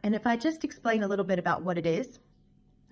And if I just explain a little bit about what it is.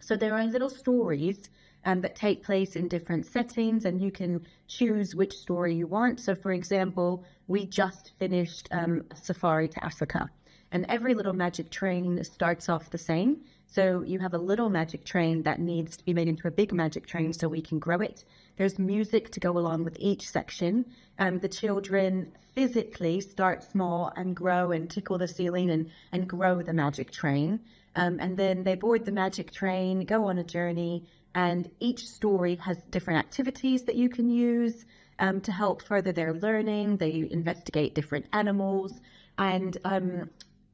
So there are little stories that take place in different settings, and you can choose which story you want. So for example, we just finished a safari to Africa, and every little magic train starts off the same. So you have a little magic train that needs to be made into a big magic train so we can grow it. There's music to go along with each section. The children physically start small and grow and tickle the ceiling and grow the magic train. And then they board the magic train, go on a journey, and each story has different activities that you can use to help further their learning. They investigate different animals, and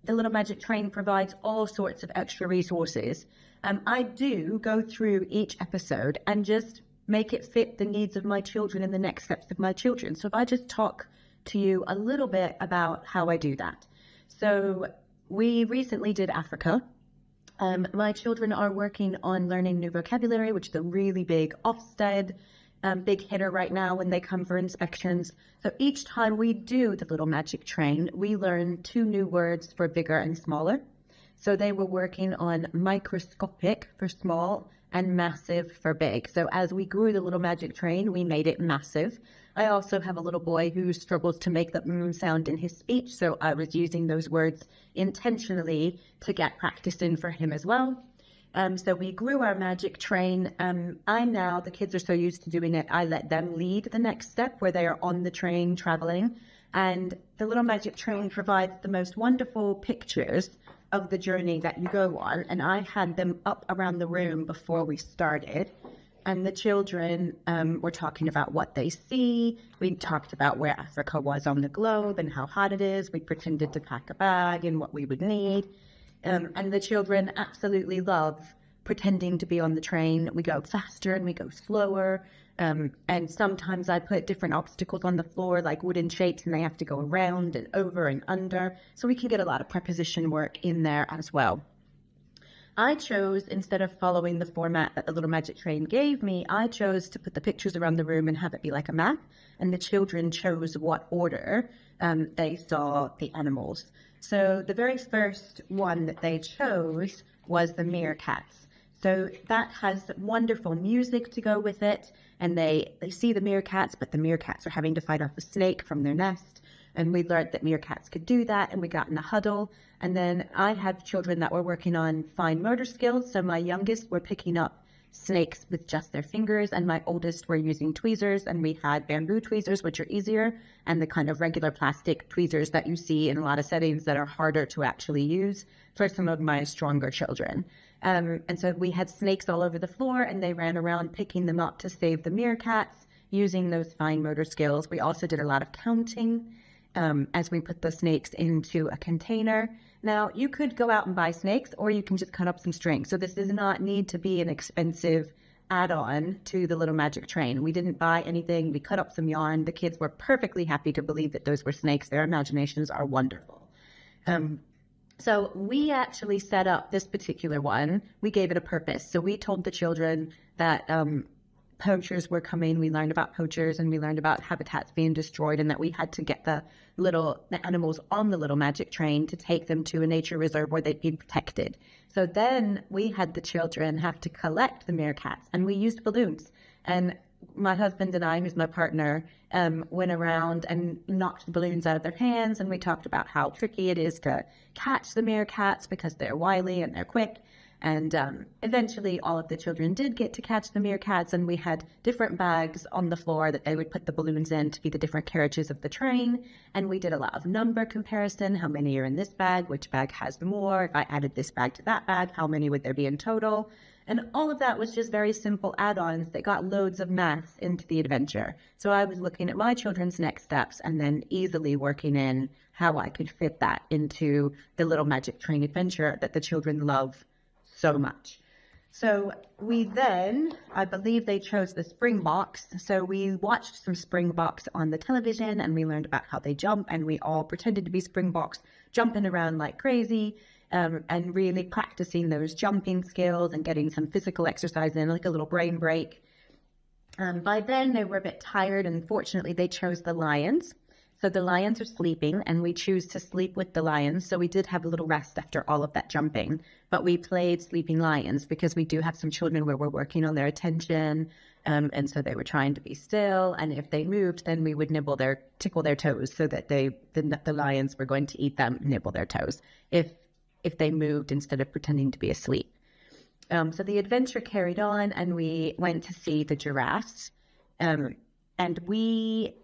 the little magic train provides all sorts of extra resources. I do go through each episode and just make it fit the needs of my children and the next steps of my children. So if I just talk to you a little bit about how I do that. So we recently did Africa. My children are working on learning new vocabulary, which is a really big Ofsted, big hitter right now when they come for inspections. So each time we do the little magic train, we learn 2 new words for bigger and smaller. So they were working on microscopic for small and massive for big. So as we grew the little magic train, we made it massive. I also have a little boy who struggles to make the sound in his speech, so I was using those words intentionally to get practice in for him as well. So we grew our magic train. The kids are so used to doing it, I let them lead the next step where they are on the train traveling. And the little magic train provides the most wonderful pictures of the journey that you go on. And I had them up around the room before we started. And the children were talking about what they see. We talked about where Africa was on the globe and how hot it is. We pretended to pack a bag and what we would need. And the children absolutely love pretending to be on the train. We go faster and we go slower. And sometimes I put different obstacles on the floor, like wooden shapes, and they have to go around and over and under. So we can get a lot of preposition work in there as well. I chose, instead of following the format that the little magic train gave me, I chose to put the pictures around the room and have it be like a map. And the children chose what order they saw the animals. So the very first one that they chose was the meerkats. So that has wonderful music to go with it. And they see the meerkats, but the meerkats are having to fight off a snake from their nest. And we learned that meerkats could do that, and we got in a huddle. And then I had children that were working on fine motor skills. So my youngest were picking up snakes with just their fingers, and my oldest were using tweezers, and we had bamboo tweezers, which are easier, and the kind of regular plastic tweezers that you see in a lot of settings that are harder to actually use for some of my stronger children. And so we had snakes all over the floor, and they ran around picking them up to save the meerkats using those fine motor skills. We also did a lot of counting as we put the snakes into a container. Now, you could go out and buy snakes, or you can just cut up some string. So this does not need to be an expensive add-on to the little magic train. We didn't buy anything. We cut up some yarn. The kids were perfectly happy to believe that those were snakes. Their imaginations are wonderful. So we actually set up this particular one. We gave it a purpose. So we told the children that poachers were coming. We learned about poachers, and we learned about habitats being destroyed, and that we had to get the animals on the little magic train to take them to a nature reserve where they'd be protected. So then we had the children have to collect the meerkats, and we used balloons. And my husband and I, who's my partner, went around and knocked the balloons out of their hands, and we talked about how tricky it is to catch the meerkats because they're wily and they're quick. And eventually all of the children did get to catch the meerkats, and we had different bags on the floor that they would put the balloons in to be the different carriages of the train. And we did a lot of number comparison. How many are in this bag? Which bag has more? If I added this bag to that bag, how many would there be in total? And all of that was just very simple add-ons that got loads of maths into the adventure. So I was looking at my children's next steps and then easily working in how I could fit that into the little magic train adventure that the children love so much. So we then, I believe they chose the Springboks. So we watched some Springboks on the television, and we learned about how they jump, and we all pretended to be Springboks, jumping around like crazy, and really practicing those jumping skills and getting some physical exercise in, like a little brain break. By then they were a bit tired, and fortunately they chose the lions. So the lions are sleeping, and we choose to sleep with the lions. So we did have a little rest after all of that jumping, but we played sleeping lions because we do have some children where we're working on their attention. And so they were trying to be still. And if they moved, then we would tickle their toes so that the lions were going to eat them, nibble their toes if they moved instead of pretending to be asleep. So the adventure carried on, and we went to see the giraffes. And we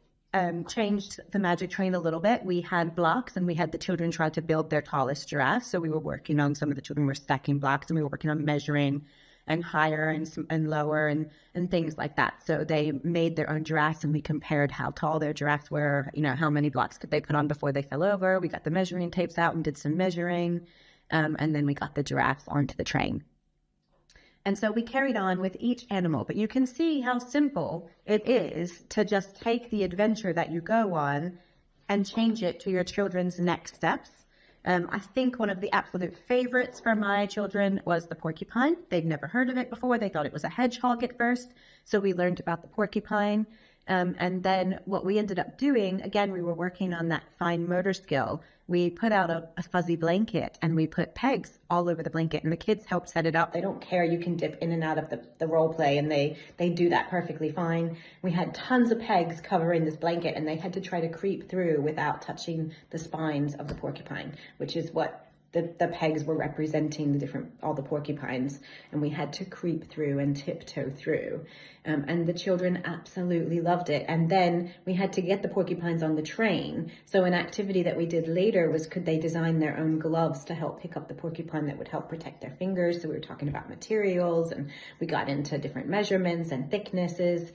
changed the magic train a little bit. We had blocks, and we had the children try to build their tallest giraffe. So we were working on, some of the children were stacking blocks, and we were working on measuring and higher and lower and things like that. So they made their own giraffes, and we compared how tall their giraffes were, how many blocks could they put on before they fell over. We got the measuring tapes out and did some measuring, and then we got the giraffes onto the train. And so we carried on with each animal, but you can see how simple it is to just take the adventure that you go on and change it to your children's next steps. I think one of the absolute favorites for my children was the porcupine. They'd never heard of it before. They thought it was a hedgehog at first. So we learned about the porcupine. And then what we ended up doing, again, we were working on that fine motor skill. We put out a fuzzy blanket, and we put pegs all over the blanket, and the kids helped set it up. They don't care. You can dip in and out of the role play, and they do that perfectly fine. We had tons of pegs covering this blanket, and they had to try to creep through without touching the spines of the porcupine, which is what the pegs were representing, all the porcupines, and we had to creep through and tiptoe through. And the children absolutely loved it. And then we had to get the porcupines on the train. So an activity that we did later was, could they design their own gloves to help pick up the porcupine that would help protect their fingers? So we were talking about materials, and we got into different measurements and thicknesses.